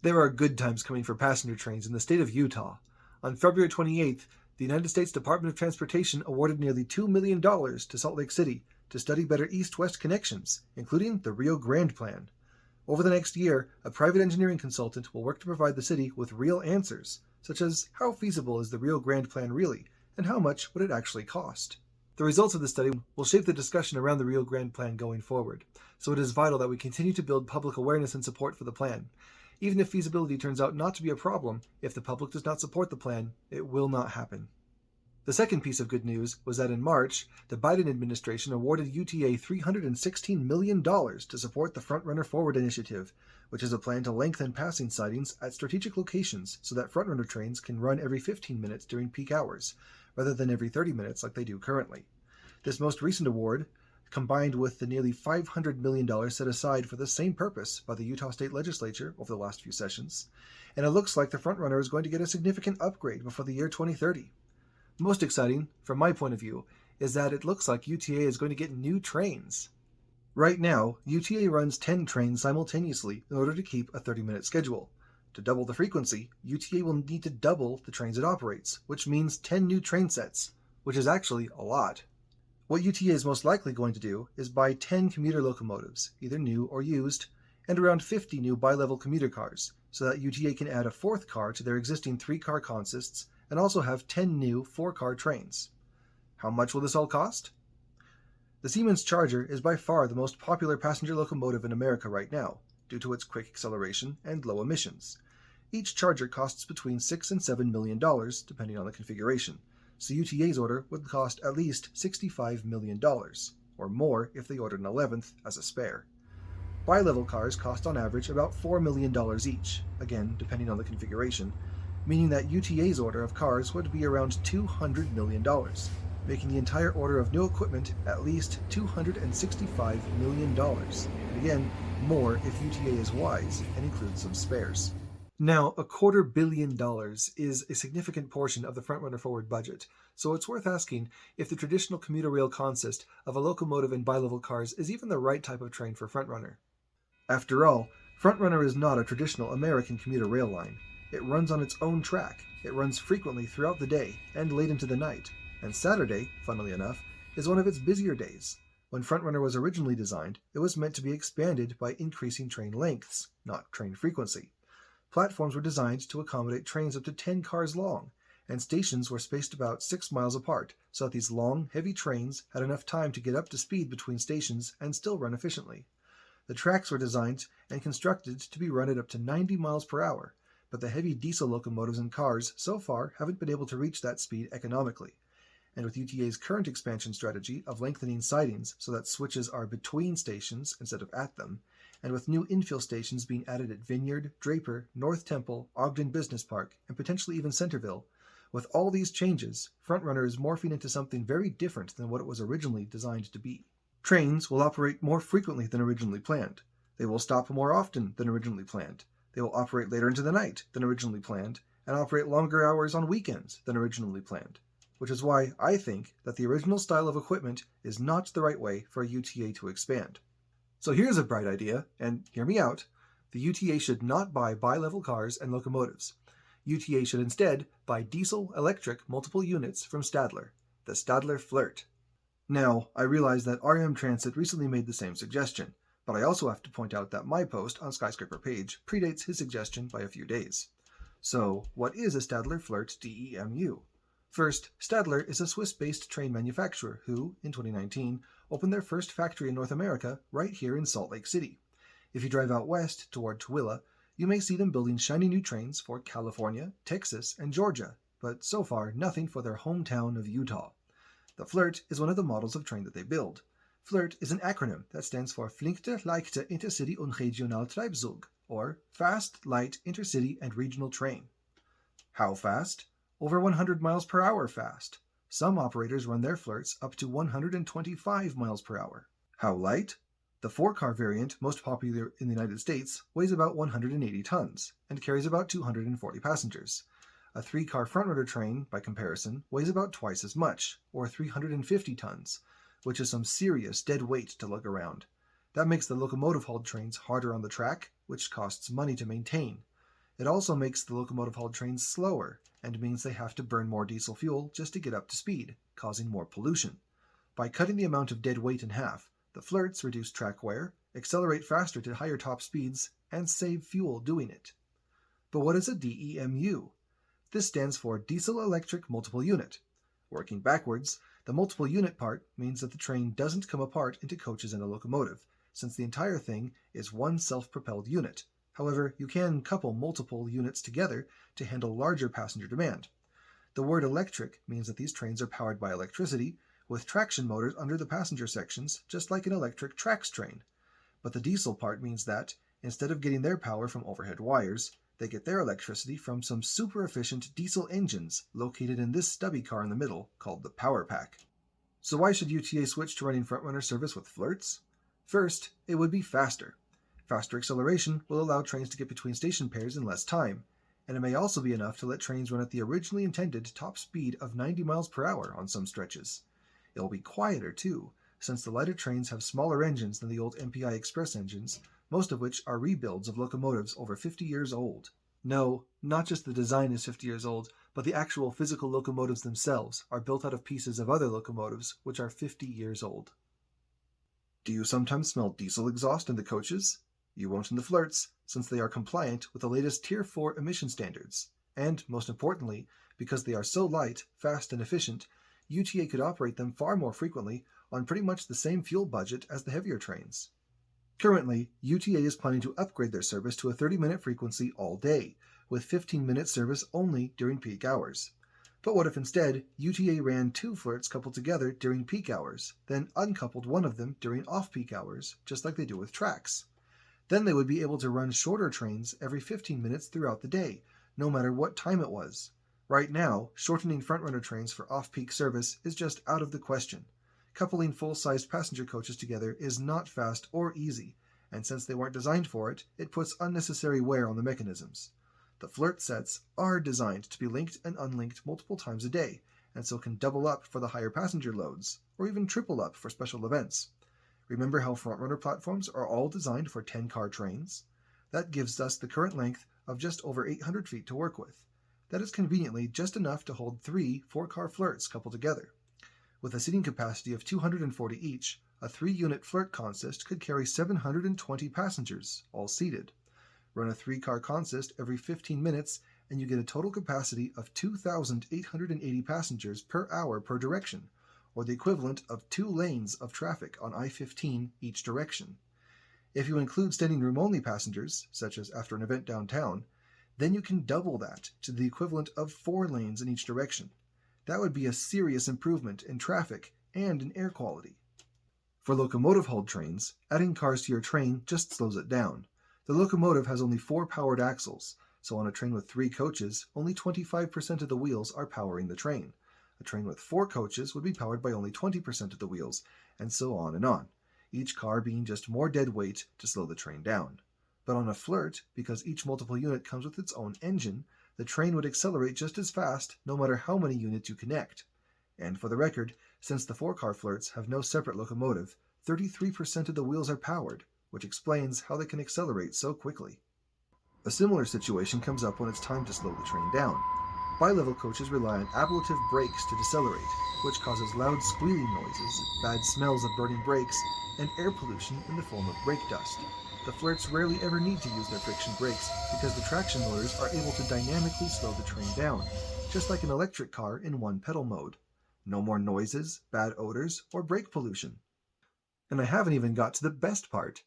There are good times coming for passenger trains in the state of Utah. On February 28th, the United States Department of Transportation awarded nearly $2 million to Salt Lake City to study better east-west connections, including the Rio Grande Plan. Over the next year, a private engineering consultant will work to provide the city with real answers, such as how feasible is the Rio Grande Plan really, and how much would it actually cost. The results of the study will shape the discussion around the Rio Grande Plan going forward, so it is vital that we continue to build public awareness and support for the plan. Even if feasibility turns out not to be a problem, if the public does not support the plan, it will not happen. The second piece of good news was that in March, the Biden administration awarded UTA $316 million to support the FrontRunner Forward initiative, which is a plan to lengthen passing sidings at strategic locations so that FrontRunner trains can run every 15 minutes during peak hours, rather than every 30 minutes like they do currently. This most recent award, combined with the nearly $500 million set aside for the same purpose by the Utah State Legislature over the last few sessions, and it looks like the FrontRunner is going to get a significant upgrade before the year 2030. Most exciting, from my point of view, is that it looks like UTA is going to get new trains. Right now, UTA runs 10 trains simultaneously in order to keep a 30-minute schedule. To double the frequency, UTA will need to double the trains it operates, which means 10 new train sets, which is actually a lot. What UTA is most likely going to do is buy 10 commuter locomotives, either new or used, and around 50 new bi-level commuter cars, so that UTA can add a fourth car to their existing 3-car consists and also have 10 new 4-car trains. How much will this all cost? The Siemens Charger is by far the most popular passenger locomotive in America right now, due to its quick acceleration and low emissions. Each Charger costs between $6 and $7 million, depending on the configuration, so UTA's order would cost at least $65 million, or more if they ordered an 11th as a spare. Bi-level cars cost on average about $4 million each, again depending on the configuration, meaning that UTA's order of cars would be around $200 million, making the entire order of new equipment at least $265 million, and again, more if UTA is wise and includes some spares. Now, $250 million is a significant portion of the FrontRunner Forward budget, so it's worth asking if the traditional commuter rail consist of a locomotive and bi-level cars is even the right type of train for FrontRunner. After all, FrontRunner is not a traditional American commuter rail line. It runs on its own track, it runs frequently throughout the day and late into the night, and Saturday, funnily enough, is one of its busier days. When FrontRunner was originally designed, it was meant to be expanded by increasing train lengths, not train frequency. Platforms were designed to accommodate trains up to 10 cars long, and stations were spaced about 6 miles apart so that these long, heavy trains had enough time to get up to speed between stations and still run efficiently. The tracks were designed and constructed to be run at up to 90 miles per hour, but the heavy diesel locomotives and cars so far haven't been able to reach that speed economically. And with UTA's current expansion strategy of lengthening sidings so that switches are between stations instead of at them, and with new infill stations being added at Vineyard, Draper, North Temple, Ogden Business Park, and potentially even Centerville, with all these changes, FrontRunner is morphing into something very different than what it was originally designed to be. Trains will operate more frequently than originally planned. They will stop more often than originally planned. They will operate later into the night than originally planned, and operate longer hours on weekends than originally planned, which is why I think that the original style of equipment is not the right way for a UTA to expand. So here's a bright idea, and hear me out. The UTA should not buy bi-level cars and locomotives. UTA should instead buy diesel-electric multiple units from Stadler, the Stadler FLIRT. Now, I realize that RM Transit recently made the same suggestion, but I also have to point out that my post on Skyscraper Page predates his suggestion by a few days. So, what is a Stadler FLIRT DEMU? First, Stadler is a Swiss-based train manufacturer who, in 2019, opened their first factory in North America right here in Salt Lake City. If you drive out west toward Tooele, you may see them building shiny new trains for California, Texas, and Georgia, but so far nothing for their hometown of Utah. The FLIRT is one of the models of train that they build. FLIRT is an acronym that stands for Flinke, Leichte, Intercity und Regional Treibzug, or Fast, Light, Intercity, and Regional Train. How fast? Over 100 miles per hour fast. Some operators run their FLIRTs up to 125 miles per hour. How light? The 4-car variant, most popular in the United States, weighs about 180 tons and carries about 240 passengers. A 3-car FrontRunner train, by comparison, weighs about twice as much, or 350 tons, which is some serious dead weight to lug around. That makes the locomotive-hauled trains harder on the track, which costs money to maintain. It also makes the locomotive-hauled trains slower and means they have to burn more diesel fuel just to get up to speed, causing more pollution. By cutting the amount of dead weight in half, the FLIRTs reduce track wear, accelerate faster to higher top speeds, and save fuel doing it. But what is a DEMU? This stands for Diesel Electric Multiple Unit. Working backwards, the multiple unit part means that the train doesn't come apart into coaches and a locomotive, since the entire thing is one self-propelled unit. However, you can couple multiple units together to handle larger passenger demand. The word electric means that these trains are powered by electricity, with traction motors under the passenger sections, just like an electric tracks train. But the diesel part means that, instead of getting their power from overhead wires, they get their electricity from some super efficient diesel engines located in this stubby car in the middle called the Power Pack. So why should UTA switch to running FrontRunner service with FLIRTs? First, it would be faster. Faster acceleration will allow trains to get between station pairs in less time, and it may also be enough to let trains run at the originally intended top speed of 90 miles per hour on some stretches. It will be quieter too, since the lighter trains have smaller engines than the old MPI Express engines, most of which are rebuilds of locomotives over 50 years old. No, not just the design is 50 years old, but the actual physical locomotives themselves are built out of pieces of other locomotives which are 50 years old. Do you sometimes smell diesel exhaust in the coaches? You won't in the FLIRTs, since they are compliant with the latest Tier 4 emission standards. And, most importantly, because they are so light, fast, and efficient, UTA could operate them far more frequently on pretty much the same fuel budget as the heavier trains. Currently, UTA is planning to upgrade their service to a 30-minute frequency all day, with 15-minute service only during peak hours. But what if instead UTA ran 2 FLIRTs coupled together during peak hours, then uncoupled one of them during off-peak hours, just like they do with tracks? Then they would be able to run shorter trains every 15 minutes throughout the day, no matter what time it was. Right now, shortening FrontRunner trains for off-peak service is just out of the question. Coupling full-sized passenger coaches together is not fast or easy, and since they weren't designed for it, it puts unnecessary wear on the mechanisms. The FLIRT sets are designed to be linked and unlinked multiple times a day, and so can double up for the higher passenger loads, or even triple up for special events. Remember how FrontRunner platforms are all designed for 10-car trains? That gives us the current length of just over 800 feet to work with. That is conveniently just enough to hold 3 4-car FLIRTs coupled together. With a seating capacity of 240 each, a 3-unit FLIRT consist could carry 720 passengers, all seated. Run a 3-car consist every 15 minutes, and you get a total capacity of 2,880 passengers per hour per direction, or the equivalent of 2 lanes of traffic on I-15 each direction. If you include standing room only passengers, such as after an event downtown, then you can double that to the equivalent of 4 lanes in each direction. That would be a serious improvement in traffic and in air quality. For locomotive-hauled trains, adding cars to your train just slows it down. The locomotive has only 4 powered axles, so on a train with 3 coaches, only 25% of the wheels are powering the train. A train with 4 coaches would be powered by only 20% of the wheels, and so on and on, each car being just more dead weight to slow the train down. But on a FLIRT, because each multiple unit comes with its own engine, the train would accelerate just as fast no matter how many units you connect. And for the record, since the 4-car FLIRTs have no separate locomotive, 33% of the wheels are powered, which explains how they can accelerate so quickly. A similar situation comes up when it's time to slow the train down. Bi-level coaches rely on ablative brakes to decelerate, which causes loud squealing noises, bad smells of burning brakes, and air pollution in the form of brake dust. The FLIRTs rarely ever need to use their friction brakes because the traction motors are able to dynamically slow the train down, just like an electric car in one pedal mode. No more noises, bad odors, or brake pollution. And I haven't even got to the best part.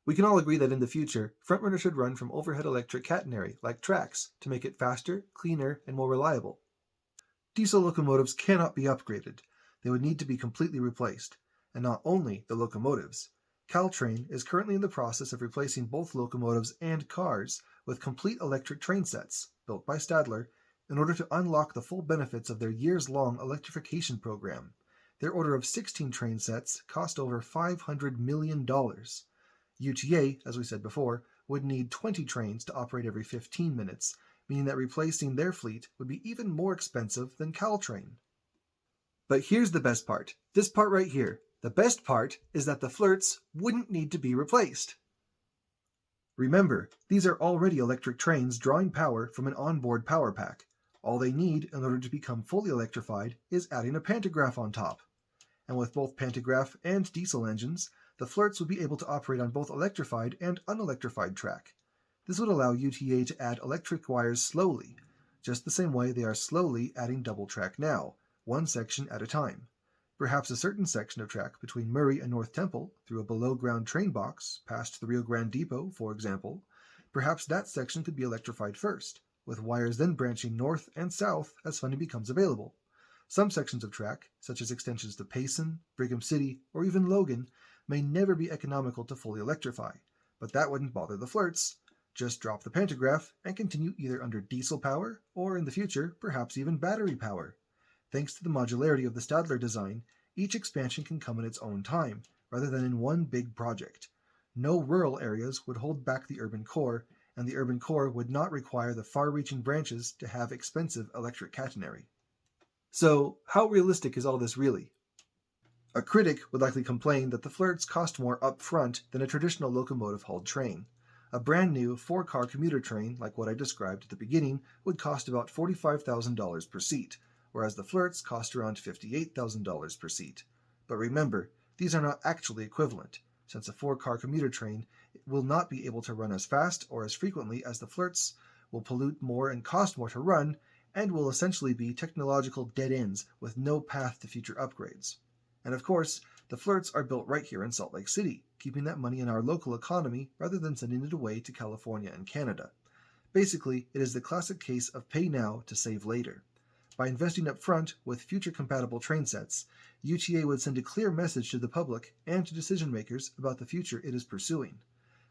We can all agree that in the future, FrontRunner should run from overhead electric catenary, like tracks, to make it faster, cleaner, and more reliable. Diesel locomotives cannot be upgraded. They would need to be completely replaced. And not only the locomotives. Caltrain is currently in the process of replacing both locomotives and cars with complete electric train sets, built by Stadler, in order to unlock the full benefits of their years-long electrification program. Their order of 16 train sets cost over $500 million. UTA, as we said before, would need 20 trains to operate every 15 minutes, meaning that replacing their fleet would be even more expensive than Caltrain. But here's the best part. This part right here. The best part is that the FLIRTs wouldn't need to be replaced. Remember, these are already electric trains drawing power from an onboard power pack. All they need in order to become fully electrified is adding a pantograph on top. And with both pantograph and diesel engines, the FLIRTs would be able to operate on both electrified and unelectrified track. This would allow UTA to add electric wires slowly, just the same way they are slowly adding double track now, one section at a time. Perhaps a certain section of track between Murray and North Temple, through a below-ground train box, past the Rio Grande Depot, for example, perhaps that section could be electrified first, with wires then branching north and south as funding becomes available. Some sections of track, such as extensions to Payson, Brigham City, or even Logan, may never be economical to fully electrify, but that wouldn't bother the FLIRTs. Just drop the pantograph and continue either under diesel power, or in the future, perhaps even battery power. Thanks to the modularity of the Stadler design, each expansion can come in its own time, rather than in one big project. No rural areas would hold back the urban core, and the urban core would not require the far-reaching branches to have expensive electric catenary. So, how realistic is all this really? A critic would likely complain that the FLIRTs cost more up front than a traditional locomotive-hauled train. A brand new 4-car commuter train, like what I described at the beginning, would cost about $45,000 per seat, whereas the FLIRTs cost around $58,000 per seat. But remember, these are not actually equivalent, since a 4-car commuter train will not be able to run as fast or as frequently as the FLIRTs, will pollute more and cost more to run, and will essentially be technological dead ends with no path to future upgrades. And of course, the FLIRTs are built right here in Salt Lake City, keeping that money in our local economy rather than sending it away to California and Canada. Basically, it is the classic case of pay now to save later. By investing up front with future-compatible train sets, UTA would send a clear message to the public and to decision makers about the future it is pursuing.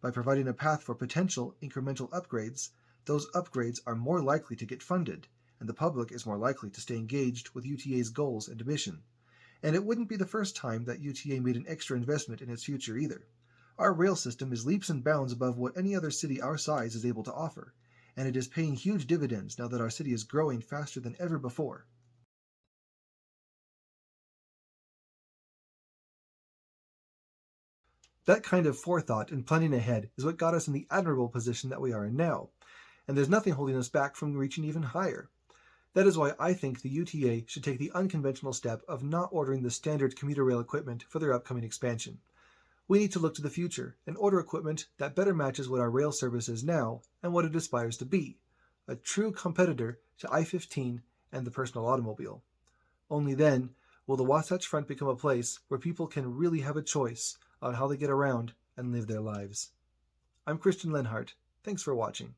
By providing a path for potential incremental upgrades, those upgrades are more likely to get funded, and the public is more likely to stay engaged with UTA's goals and mission. And it wouldn't be the first time that UTA made an extra investment in its future either. Our rail system is leaps and bounds above what any other city our size is able to offer, and it is paying huge dividends now that our city is growing faster than ever before. That kind of forethought and planning ahead is what got us in the admirable position that we are in now, and there's nothing holding us back from reaching even higher. That is why I think the UTA should take the unconventional step of not ordering the standard commuter rail equipment for their upcoming expansion. We need to look to the future and order equipment that better matches what our rail service is now and what it aspires to be, a true competitor to I-15 and the personal automobile. Only then will the Wasatch Front become a place where people can really have a choice on how they get around and live their lives. I'm Christian Lenhart. Thanks for watching.